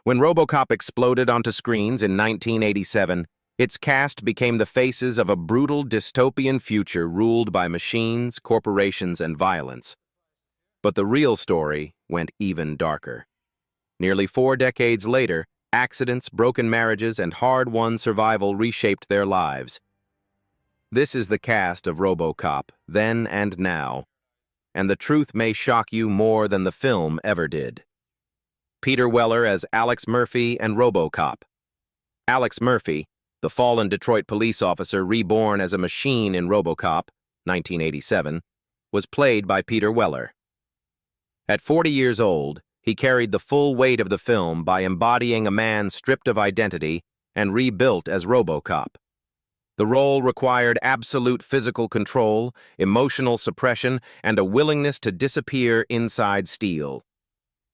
When RoboCop exploded onto screens in 1987, its cast became the faces of a brutal dystopian future ruled by machines, corporations, and violence. But the real story went even darker. Nearly 4 decades later, accidents, broken marriages, and hard-won survival reshaped their lives. This is the cast of RoboCop, then and now, and the truth may shock you more than the film ever did. Peter Weller as Alex Murphy and RoboCop. Alex Murphy, the fallen Detroit police officer reborn as a machine in RoboCop, 1987, was played by Peter Weller. At 40 years old, he carried the full weight of the film by embodying a man stripped of identity and rebuilt as RoboCop. The role required absolute physical control, emotional suppression, and a willingness to disappear inside steel.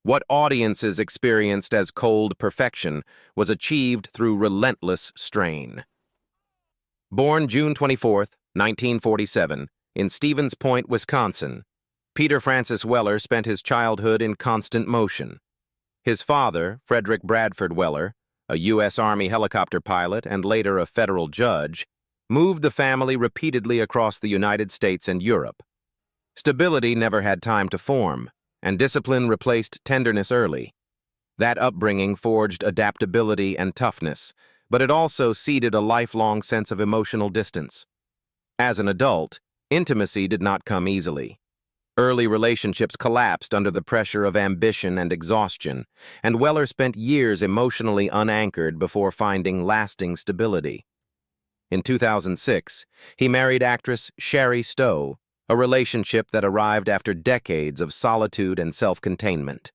What audiences experienced as cold perfection was achieved through relentless strain. Born June 24, 1947, in Stevens Point, Wisconsin, Peter Francis Weller spent his childhood in constant motion. His father, Frederick Bradford Weller, a U.S. Army helicopter pilot and later a federal judge, moved the family repeatedly across the United States and Europe. Stability never had time to form, and discipline replaced tenderness early. That upbringing forged adaptability and toughness, but it also seeded a lifelong sense of emotional distance. As an adult, intimacy did not come easily. Early relationships collapsed under the pressure of ambition and exhaustion, and Weller spent years emotionally unanchored before finding lasting stability. In 2006, he married actress Sherry Stowe, a relationship that arrived after decades of solitude and self-containment.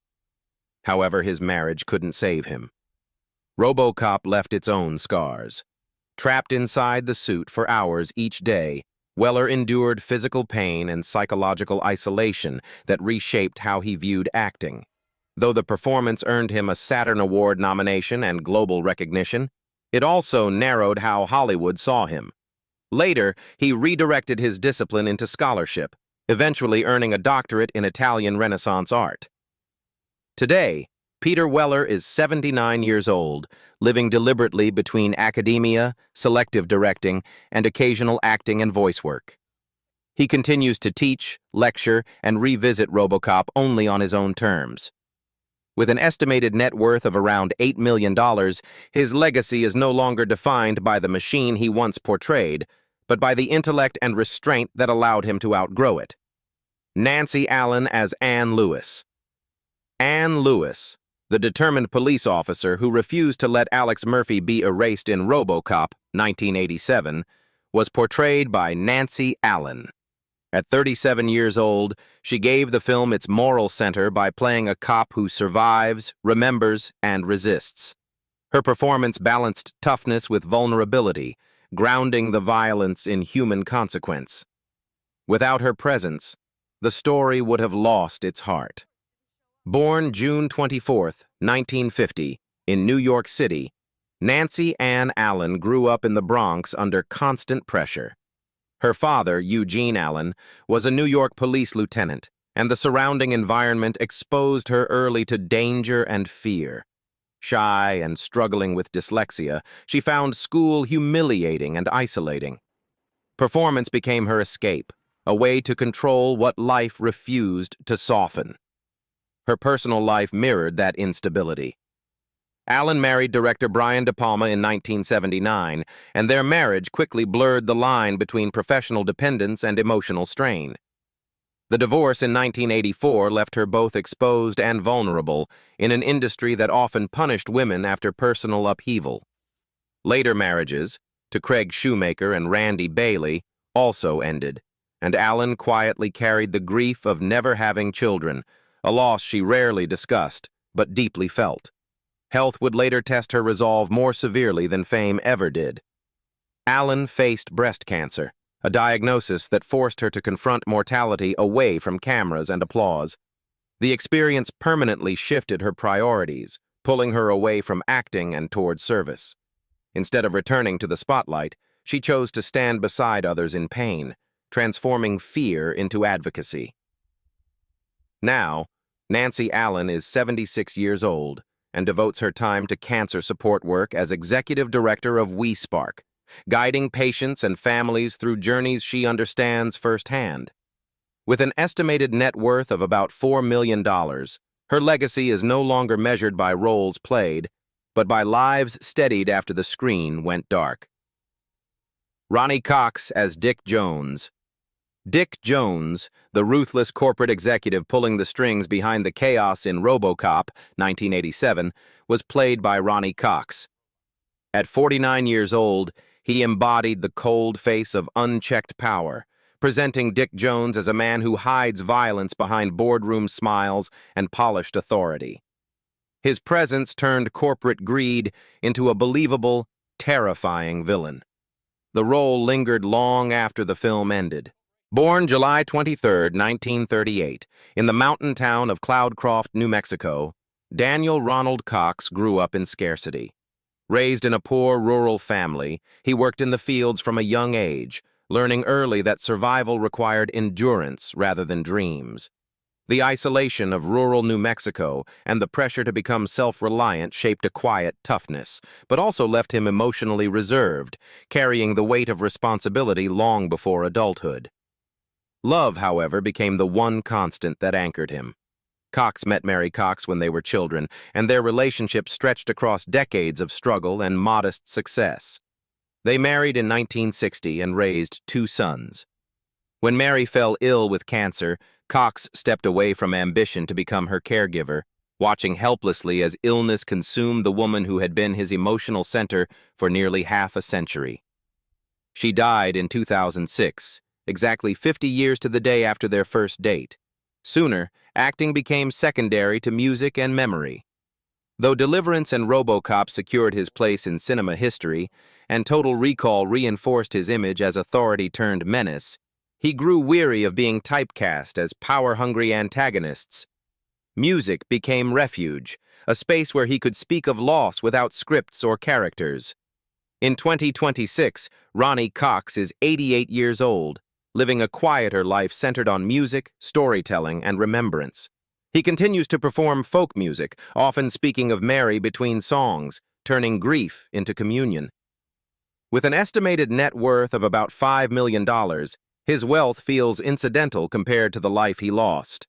However, his marriage couldn't save him. RoboCop left its own scars. Trapped inside the suit for hours each day, Weller endured physical pain and psychological isolation that reshaped how he viewed acting. Though the performance earned him a Saturn Award nomination and global recognition, it also narrowed how Hollywood saw him. Later, he redirected his discipline into scholarship, eventually earning a doctorate in Italian Renaissance art. Today, Peter Weller is 79 years old, living deliberately between academia, selective directing, and occasional acting and voice work. He continues to teach, lecture, and revisit RoboCop only on his own terms. With an estimated net worth of around $8 million, his legacy is no longer defined by the machine he once portrayed, but by the intellect and restraint that allowed him to outgrow it. Nancy Allen as Ann Lewis. Ann Lewis, the determined police officer who refused to let Alex Murphy be erased in RoboCop, 1987, was portrayed by Nancy Allen. At 37 years old, she gave the film its moral center by playing a cop who survives, remembers, and resists. Her performance balanced toughness with vulnerability, grounding the violence in human consequence. Without her presence, the story would have lost its heart. Born June 24, 1950, in New York City, Nancy Ann Allen grew up in the Bronx under constant pressure. Her father, Eugene Allen, was a New York police lieutenant, and the surrounding environment exposed her early to danger and fear. Shy and struggling with dyslexia, she found school humiliating and isolating. Performance became her escape, a way to control what life refused to soften. Her personal life mirrored that instability. Allen married director Brian De Palma in 1979, and their marriage quickly blurred the line between professional dependence and emotional strain. The divorce in 1984 left her both exposed and vulnerable in an industry that often punished women after personal upheaval. Later marriages, to Craig Shoemaker and Randy Bailey, also ended, and Allen quietly carried the grief of never having children, a loss she rarely discussed, but deeply felt. Health would later test her resolve more severely than fame ever did. Allen faced breast cancer, a diagnosis that forced her to confront mortality away from cameras and applause. The experience permanently shifted her priorities, pulling her away from acting and toward service. Instead of returning to the spotlight, she chose to stand beside others in pain, transforming fear into advocacy. Now, Nancy Allen is 76 years old, and devotes her time to cancer support work as executive director of WeSpark, guiding patients and families through journeys she understands firsthand. With an estimated net worth of about $4 million, her legacy is no longer measured by roles played, but by lives steadied after the screen went dark. Ronny Cox as Dick Jones. Dick Jones, the ruthless corporate executive pulling the strings behind the chaos in RoboCop, 1987, was played by Ronny Cox. At 49 years old, he embodied the cold face of unchecked power, presenting Dick Jones as a man who hides violence behind boardroom smiles and polished authority. His presence turned corporate greed into a believable, terrifying villain. The role lingered long after the film ended. Born July 23, 1938, in the mountain town of Cloudcroft, New Mexico, Daniel Ronald Cox grew up in scarcity. Raised in a poor rural family, he worked in the fields from a young age, learning early that survival required endurance rather than dreams. The isolation of rural New Mexico and the pressure to become self-reliant shaped a quiet toughness, but also left him emotionally reserved, carrying the weight of responsibility long before adulthood. Love, however, became the one constant that anchored him. Cox met Mary Cox when they were children, and their relationship stretched across decades of struggle and modest success. They married in 1960 and raised 2 sons. When Mary fell ill with cancer, Cox stepped away from ambition to become her caregiver, watching helplessly as illness consumed the woman who had been his emotional center for nearly half a century. She died in 2006, exactly 50 years to the day after their first date. Sooner, acting became secondary to music and memory. Though Deliverance and RoboCop secured his place in cinema history, and Total Recall reinforced his image as authority-turned-menace, he grew weary of being typecast as power-hungry antagonists. Music became refuge, a space where he could speak of loss without scripts or characters. In 2026, Ronny Cox is 88 years old, living a quieter life centered on music, storytelling, and remembrance. He continues to perform folk music, often speaking of Mary between songs, turning grief into communion. With an estimated net worth of about $5 million, his wealth feels incidental compared to the life he lost.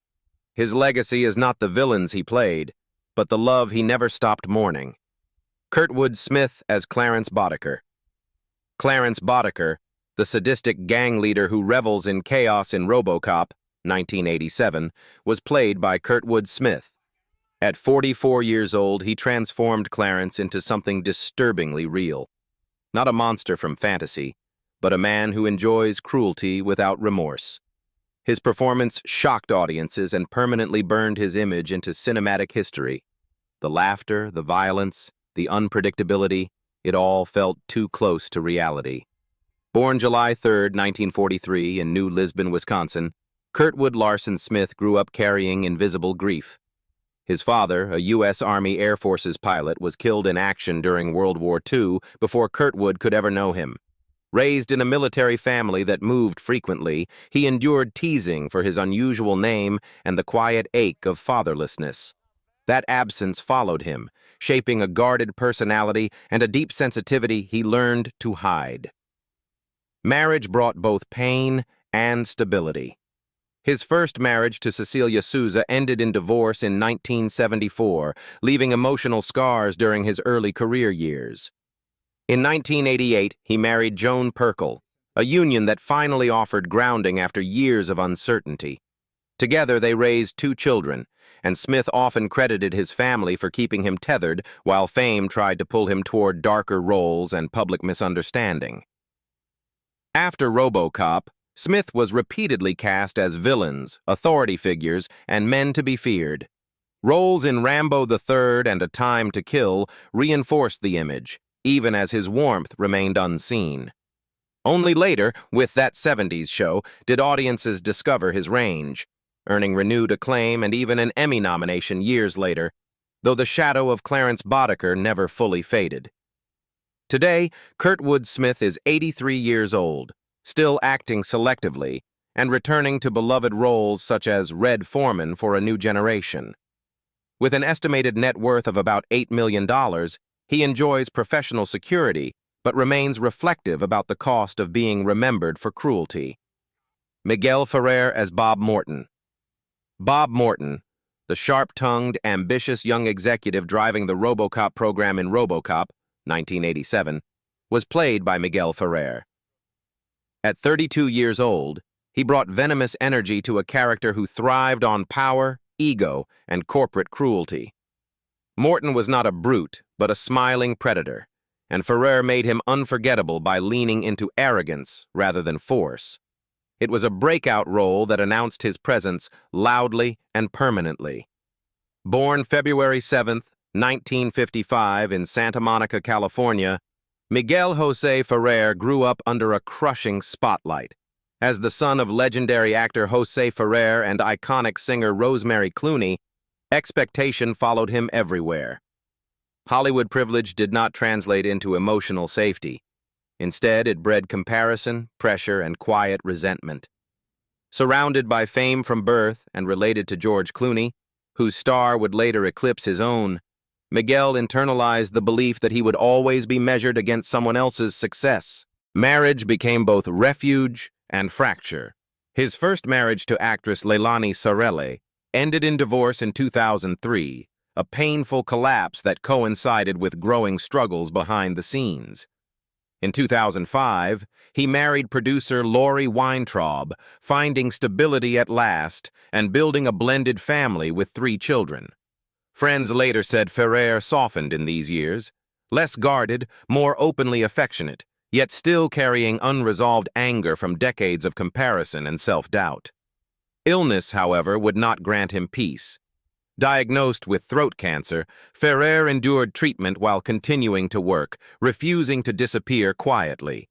His legacy is not the villains he played, but the love he never stopped mourning. Kurtwood Smith as Clarence Boddicker. Clarence Boddicker, the sadistic gang leader who revels in chaos in RoboCop, 1987, was played by Kurtwood Smith. At 44 years old, he transformed Clarence into something disturbingly real. Not a monster from fantasy, but a man who enjoys cruelty without remorse. His performance shocked audiences and permanently burned his image into cinematic history. The laughter, the violence, the unpredictability, it all felt too close to reality. Born July 3, 1943, in New Lisbon, Wisconsin, Kurtwood Larson Smith grew up carrying invisible grief. His father, a U.S. Army Air Forces pilot, was killed in action during World War II before Kurtwood could ever know him. Raised in a military family that moved frequently, he endured teasing for his unusual name and the quiet ache of fatherlessness. That absence followed him, shaping a guarded personality and a deep sensitivity he learned to hide. Marriage brought both pain and stability. His first marriage to Cecilia Souza ended in divorce in 1974, leaving emotional scars during his early career years. In 1988, he married Joan Perkle, a union that finally offered grounding after years of uncertainty. Together, they raised 2 children, and Smith often credited his family for keeping him tethered while fame tried to pull him toward darker roles and public misunderstanding. After RoboCop, Smith was repeatedly cast as villains, authority figures, and men to be feared. Roles in Rambo III and A Time to Kill reinforced the image, even as his warmth remained unseen. Only later, with That 70s Show, did audiences discover his range, earning renewed acclaim and even an Emmy nomination years later, though the shadow of Clarence Boddicker never fully faded. Today, Kurtwood Smith is 83 years old, still acting selectively, and returning to beloved roles such as Red Foreman for a new generation. With an estimated net worth of about $8 million, he enjoys professional security but remains reflective about the cost of being remembered for cruelty. Miguel Ferrer as Bob Morton. Bob Morton, the sharp-tongued, ambitious young executive driving the RoboCop program in RoboCop, 1987, was played by Miguel Ferrer. At 32 years old, he brought venomous energy to a character who thrived on power, ego, and corporate cruelty. Morton was not a brute, but a smiling predator, and Ferrer made him unforgettable by leaning into arrogance rather than force. It was a breakout role that announced his presence loudly and permanently. Born February 7, 1955 in Santa Monica, California, Miguel José Ferrer grew up under a crushing spotlight. As the son of legendary actor José Ferrer and iconic singer Rosemary Clooney, expectation followed him everywhere. Hollywood privilege did not translate into emotional safety. Instead, it bred comparison, pressure, and quiet resentment. Surrounded by fame from birth and related to George Clooney, whose star would later eclipse his own, Miguel internalized the belief that he would always be measured against someone else's success. Marriage became both refuge and fracture. His first marriage to actress Leilani Sarelle ended in divorce in 2003, a painful collapse that coincided with growing struggles behind the scenes. In 2005, he married producer Laurie Weintraub, finding stability at last and building a blended family with 3 children. Friends later said Ferrer softened in these years, less guarded, more openly affectionate, yet still carrying unresolved anger from decades of comparison and self-doubt. Illness, however, would not grant him peace. Diagnosed with throat cancer, Ferrer endured treatment while continuing to work, refusing to disappear quietly.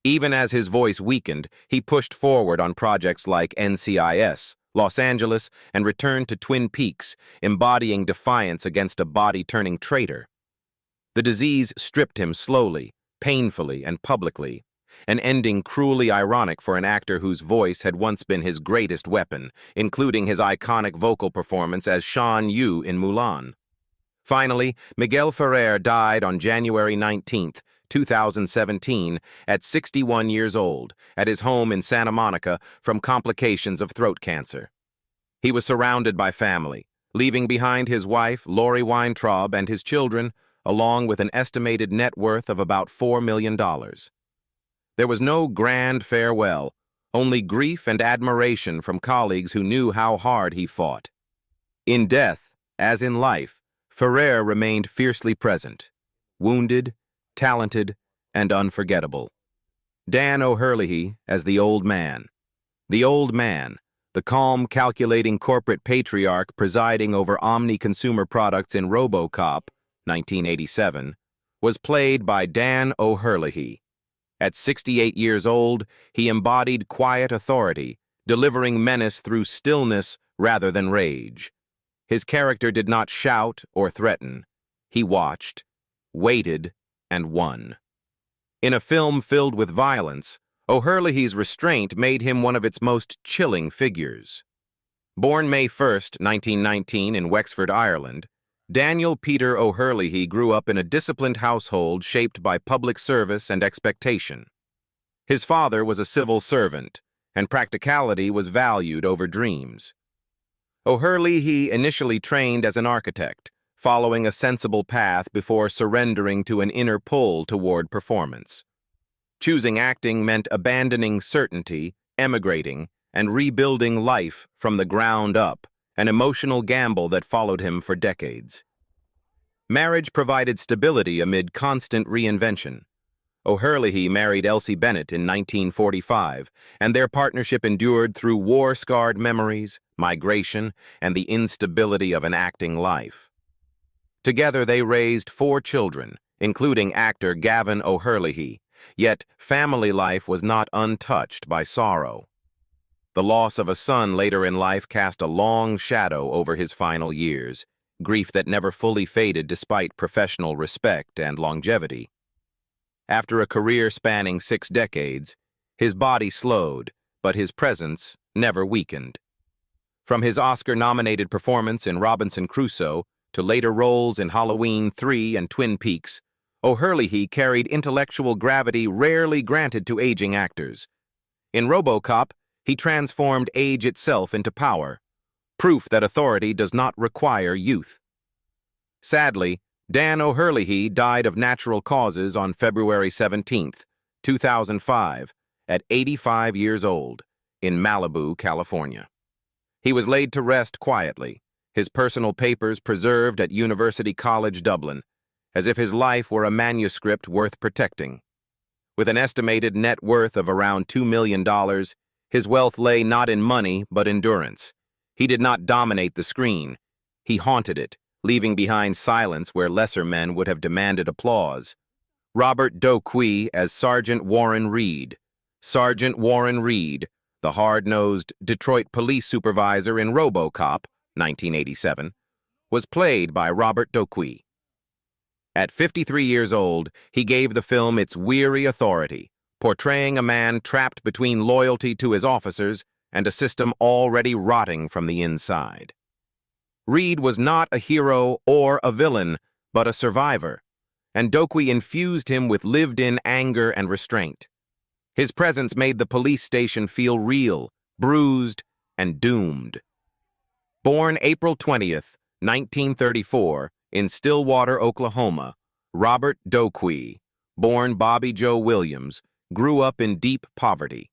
Even as his voice weakened, he pushed forward on projects like NCIS, Los Angeles, and returned to Twin Peaks, embodying defiance against a body-turning traitor. The disease stripped him slowly, painfully, and publicly, an ending cruelly ironic for an actor whose voice had once been his greatest weapon, including his iconic vocal performance as Shan Yu in Mulan. Finally, Miguel Ferrer died on January 19, 2017, at 61 years old, at his home in Santa Monica from complications of throat cancer. He was surrounded by family, leaving behind his wife, Laurie Weintraub, and his children, along with an estimated net worth of about $4 million. There was no grand farewell, only grief and admiration from colleagues who knew how hard he fought. In death, as in life, Ferrer remained fiercely present, wounded, talented, and unforgettable. Dan O'Herlihy as the old man. The old man, the calm, calculating corporate patriarch presiding over omni-consumer products in RoboCop, 1987, was played by Dan O'Herlihy. At 68 years old, he embodied quiet authority, delivering menace through stillness rather than rage. His character did not shout or threaten. He watched, waited, and won. In a film filled with violence, O'Herlihy's restraint made him one of its most chilling figures. Born May 1, 1919 in Wexford, Ireland, Daniel Peter O'Herlihy grew up in a disciplined household shaped by public service and expectation. His father was a civil servant, and practicality was valued over dreams. O'Herlihy initially trained as an architect, following a sensible path before surrendering to an inner pull toward performance. Choosing acting meant abandoning certainty, emigrating, and rebuilding life from the ground up, an emotional gamble that followed him for decades. Marriage provided stability amid constant reinvention. O'Herlihy married Elsie Bennett in 1945, and their partnership endured through war-scarred memories, migration, and the instability of an acting life. Together they raised 4 children, including actor Gavin O'Herlihy, yet family life was not untouched by sorrow. The loss of a son later in life cast a long shadow over his final years, grief that never fully faded despite professional respect and longevity. After a career spanning 6 decades, his body slowed, but his presence never weakened. From his Oscar-nominated performance in Robinson Crusoe to later roles in Halloween 3 and Twin Peaks, O'Herlihy carried intellectual gravity rarely granted to aging actors. In RoboCop, he transformed age itself into power, proof that authority does not require youth. Sadly, Dan O'Herlihy died of natural causes on February 17, 2005, at 85 years old, in Malibu, California. He was laid to rest quietly, his personal papers preserved at University College Dublin, as if his life were a manuscript worth protecting. With an estimated net worth of around $2 million, his wealth lay not in money but endurance. He did not dominate the screen. He haunted it, leaving behind silence where lesser men would have demanded applause. Robert Doqui as Sergeant Warren Reed. Sergeant Warren Reed, the hard-nosed Detroit police supervisor in RoboCop, 1987, was played by Robert Doqui. At 53 years old, he gave the film its weary authority, portraying a man trapped between loyalty to his officers and a system already rotting from the inside. Reed was not a hero or a villain, but a survivor, and Doqui infused him with lived-in anger and restraint. His presence made the police station feel real, bruised, and doomed. Born April 20th, 1934, in Stillwater, Oklahoma, Robert Doqui, born Bobby Joe Williams, grew up in deep poverty.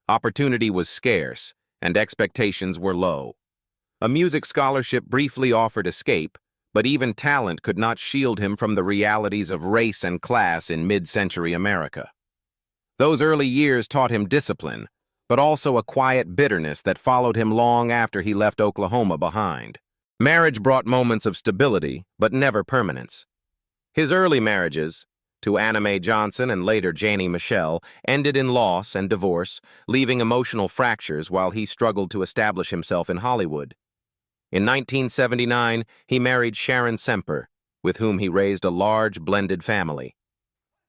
Opportunity was scarce, and expectations were low. A music scholarship briefly offered escape, but even talent could not shield him from the realities of race and class in mid-century America. Those early years taught him discipline, but also a quiet bitterness that followed him long after he left Oklahoma behind. Marriage brought moments of stability, but never permanence. His early marriages, to Anna Mae Johnson and later Janie Michelle, ended in loss and divorce, leaving emotional fractures while he struggled to establish himself in Hollywood. In 1979, he married Sharon Semper, with whom he raised a large blended family.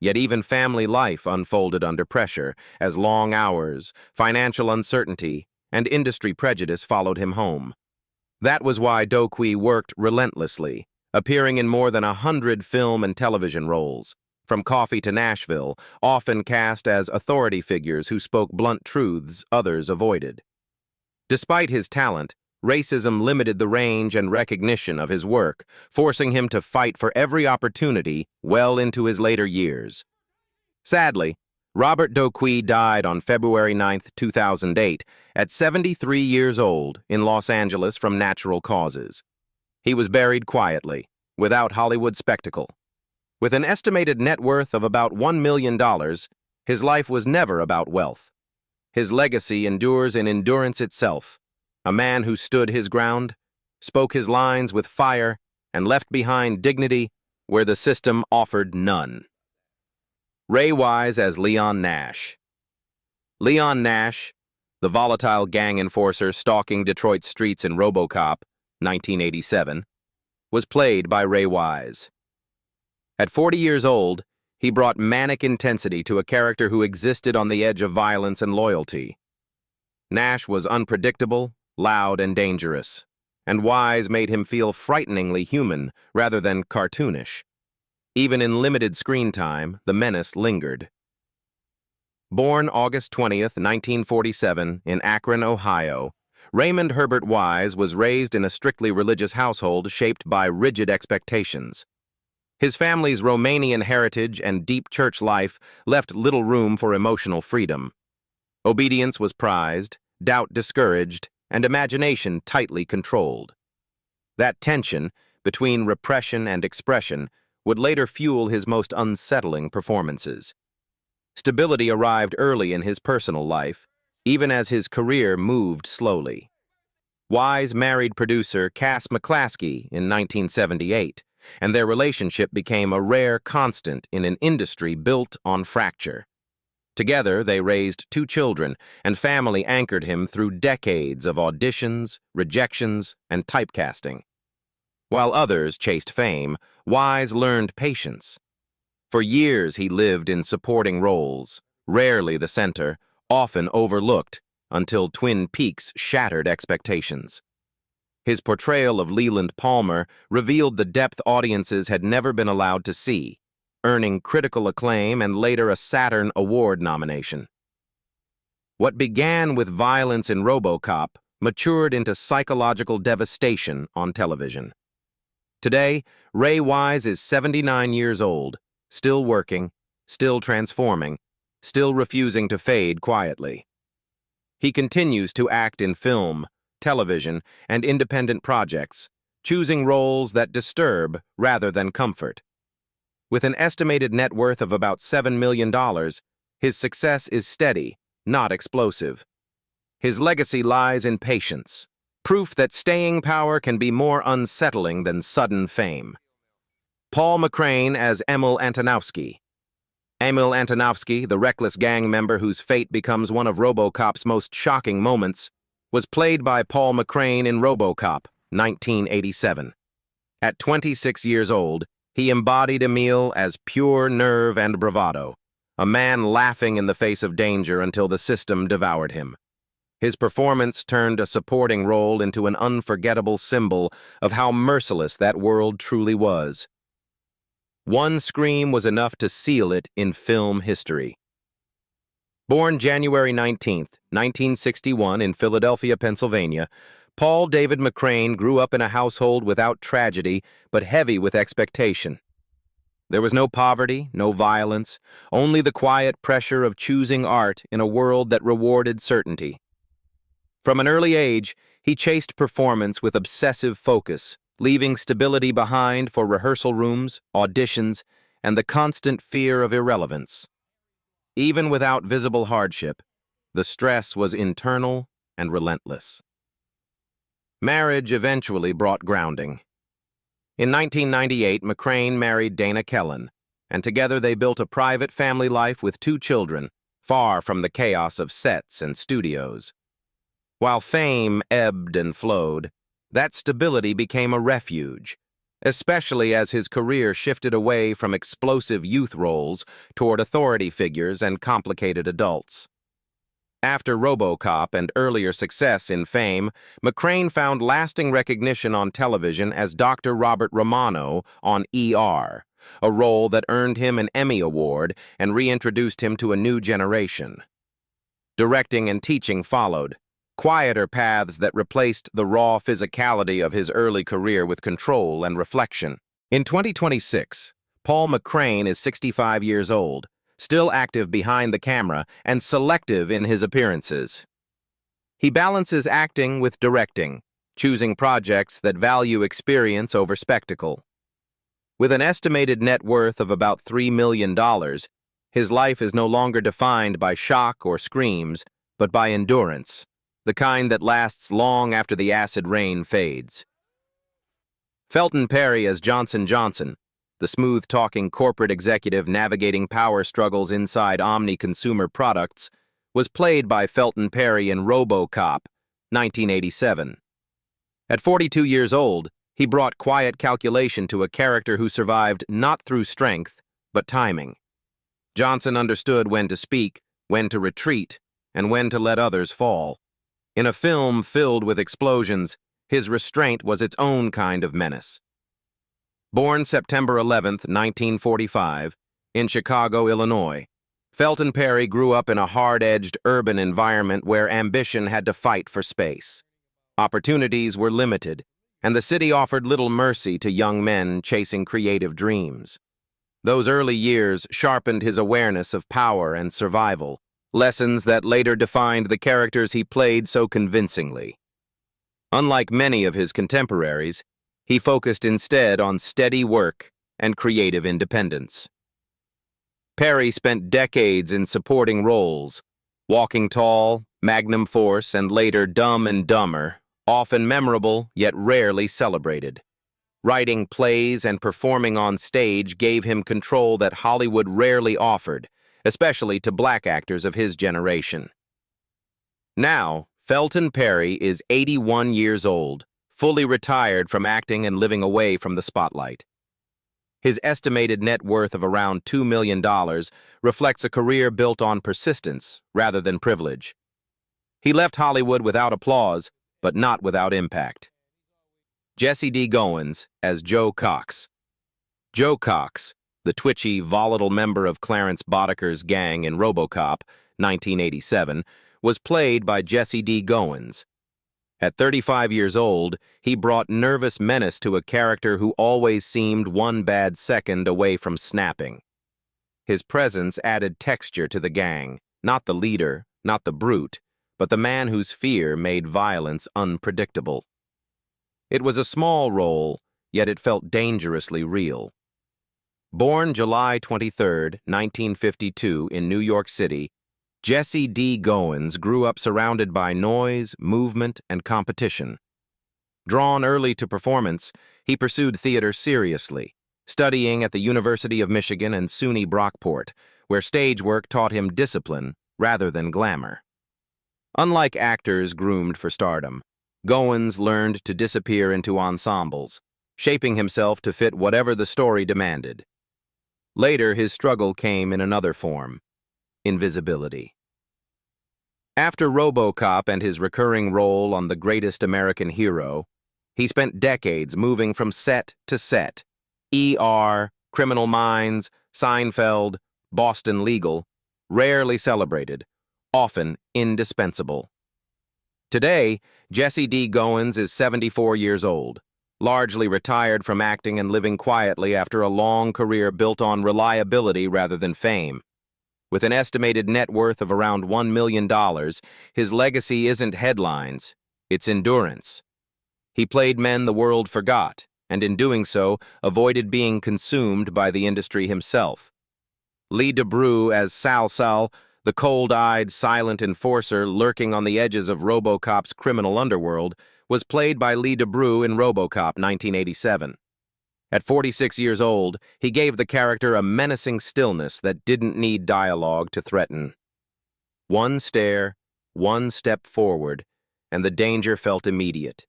Yet even family life unfolded under pressure, as long hours, financial uncertainty, and industry prejudice followed him home. That was why Doqui worked relentlessly, appearing in more than 100 film and television roles, from Coffee to Nashville, often cast as authority figures who spoke blunt truths others avoided. Despite his talent, racism limited the range and recognition of his work, forcing him to fight for every opportunity well into his later years. Sadly, Robert Doqui died on February 9, 2008, at 73 years old in Los Angeles from natural causes. He was buried quietly, without Hollywood spectacle. With an estimated net worth of about $1 million, his life was never about wealth. His legacy endures in endurance itself. A man who stood his ground, spoke his lines with fire, and left behind dignity where the system offered none. Ray Wise as Leon Nash. Leon Nash, the volatile gang enforcer stalking Detroit's streets in RoboCop, 1987, was played by Ray Wise. At 40 years old, he brought manic intensity to a character who existed on the edge of violence and loyalty. Nash was unpredictable, loud, and dangerous, and Wise made him feel frighteningly human rather than cartoonish. Even in limited screen time, the menace lingered. Born August 20th, 1947, in Akron, Ohio, Raymond Herbert Wise was raised in a strictly religious household shaped by rigid expectations. His family's Romanian heritage and deep church life left little room for emotional freedom. Obedience was prized, doubt discouraged, and imagination tightly controlled. That tension between repression and expression would later fuel his most unsettling performances. Stability arrived early in his personal life, even as his career moved slowly. Wise married producer Cass McClaskey in 1978, and their relationship became a rare constant in an industry built on fracture. Together, they raised 2 children, and family anchored him through decades of auditions, rejections, and typecasting. While others chased fame, Wise learned patience. For years, he lived in supporting roles, rarely the center, often overlooked, until Twin Peaks shattered expectations. His portrayal of Leland Palmer revealed the depth audiences had never been allowed to see, earning critical acclaim and later a Saturn Award nomination. What began with violence in RoboCop matured into psychological devastation on television. Today, Ray Wise is 79 years old, still working, still transforming, still refusing to fade quietly. He continues to act in film, television, and independent projects, choosing roles that disturb rather than comfort. With an estimated net worth of about $7 million, his success is steady, not explosive. His legacy lies in patience, proof that staying power can be more unsettling than sudden fame. Paul McCrane as Emil Antonovsky. Emil Antonovsky, the reckless gang member whose fate becomes one of RoboCop's most shocking moments, was played by Paul McCrane in RoboCop, 1987. At 26 years old, he embodied Emil as pure nerve and bravado, a man laughing in the face of danger until the system devoured him. His performance turned a supporting role into an unforgettable symbol of how merciless that world truly was. One scream was enough to seal it in film history. Born January 19, 1961 in Philadelphia, Pennsylvania, Paul David McCrane grew up in a household without tragedy but heavy with expectation. There was no poverty, no violence, only the quiet pressure of choosing art in a world that rewarded certainty. From an early age, he chased performance with obsessive focus, leaving stability behind for rehearsal rooms, auditions, and the constant fear of irrelevance. Even without visible hardship, the stress was internal and relentless. Marriage eventually brought grounding. In 1998, McCrane married Dana Kellen, and together they built a private family life with 2 children, far from the chaos of sets and studios. While fame ebbed and flowed, that stability became a refuge, especially as his career shifted away from explosive youth roles toward authority figures and complicated adults. After RoboCop and earlier success in fame, McCrane found lasting recognition on television as Dr. Robert Romano on ER, a role that earned him an Emmy Award and reintroduced him to a new generation. Directing and teaching followed, quieter paths that replaced the raw physicality of his early career with control and reflection. In 2026, Paul McCrane is 65 years old, still active behind the camera and selective in his appearances. He balances acting with directing, choosing projects that value experience over spectacle. With an estimated net worth of about $3 million, his life is no longer defined by shock or screams, but by endurance, the kind that lasts long after the acid rain fades. Felton Perry as Johnson Johnson, the smooth-talking corporate executive navigating power struggles inside Omni Consumer Products, was played by Felton Perry in RoboCop, 1987. At 42 years old, he brought quiet calculation to a character who survived not through strength, but timing. Johnson understood when to speak, when to retreat, and when to let others fall. In a film filled with explosions, his restraint was its own kind of menace. Born September 11, 1945, in Chicago, Illinois, Felton Perry grew up in a hard-edged urban environment where ambition had to fight for space. Opportunities were limited, and the city offered little mercy to young men chasing creative dreams. Those early years sharpened his awareness of power and survival, lessons that later defined the characters he played so convincingly. Unlike many of his contemporaries, he focused instead on steady work and creative independence. Perry spent decades in supporting roles, Walking Tall, Magnum Force, and later Dumb and Dumber, often memorable yet rarely celebrated. Writing plays and performing on stage gave him control that Hollywood rarely offered, especially to black actors of his generation. Now, Felton Perry is 81 years old, fully retired from acting and living away from the spotlight. His estimated net worth of around $2 million reflects a career built on persistence rather than privilege. He left Hollywood without applause, but not without impact. Jesse D. Goins as Joe Cox. Joe Cox, the twitchy, volatile member of Clarence Boddicker's gang in RoboCop, 1987, was played by Jesse D. Goins. At 35 years old, he brought nervous menace to a character who always seemed one bad second away from snapping. His presence added texture to the gang, not the leader, not the brute, but the man whose fear made violence unpredictable. It was a small role, yet it felt dangerously real. Born July 23, 1952, in New York City, Jesse D. Goins grew up surrounded by noise, movement, and competition. Drawn early to performance, he pursued theater seriously, studying at the University of Michigan and SUNY Brockport, where stage work taught him discipline rather than glamour. Unlike actors groomed for stardom, Goins learned to disappear into ensembles, shaping himself to fit whatever the story demanded. Later, his struggle came in another form: invisibility. After RoboCop and his recurring role on The Greatest American Hero, he spent decades moving from set to set. ER, Criminal Minds, Seinfeld, Boston Legal, rarely celebrated, often indispensable. Today, Jesse D. Goins is 74 years old, largely retired from acting and living quietly after a long career built on reliability rather than fame. With an estimated net worth of around $1 million, his legacy isn't headlines, it's endurance. He played men the world forgot, and in doing so, avoided being consumed by the industry himself. Lee Broux as Sal, the cold-eyed, silent enforcer lurking on the edges of RoboCop's criminal underworld, was played by Lee Broux in RoboCop 1987. At 46 years old, he gave the character a menacing stillness that didn't need dialogue to threaten. One stare, one step forward, and the danger felt immediate.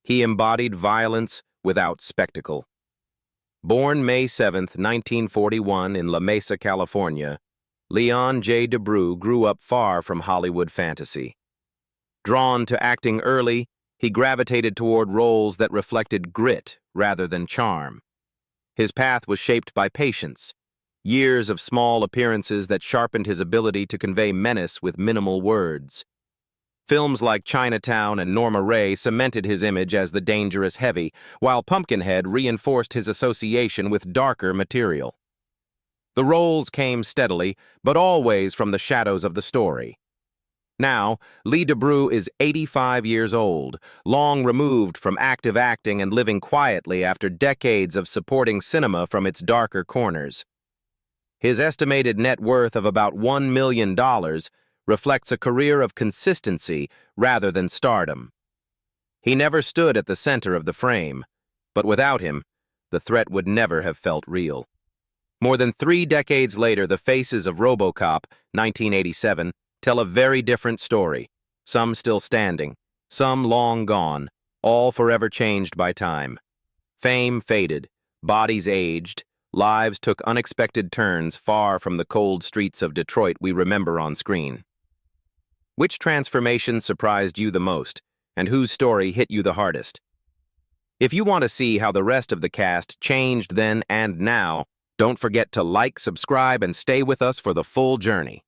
He embodied violence without spectacle. Born May 7, 1941 in La Mesa, California, Leon J. Broux grew up far from Hollywood fantasy. Drawn to acting early, he gravitated toward roles that reflected grit rather than charm. His path was shaped by patience, years of small appearances that sharpened his ability to convey menace with minimal words. Films like Chinatown and Norma Rae cemented his image as the dangerous heavy, while Pumpkinhead reinforced his association with darker material. The roles came steadily, but always from the shadows of the story. Now, Lee Broux is 85 years old, long removed from active acting and living quietly after decades of supporting cinema from its darker corners. His estimated net worth of about $1 million reflects a career of consistency rather than stardom. He never stood at the center of the frame, but without him, the threat would never have felt real. More than 3 decades later, the faces of RoboCop, 1987, tell a very different story, some still standing, some long gone, all forever changed by time. Fame faded, bodies aged, lives took unexpected turns far from the cold streets of Detroit we remember on screen. Which transformation surprised you the most, and whose story hit you the hardest? If you want to see how the rest of the cast changed then and now, don't forget to like, subscribe, and stay with us for the full journey.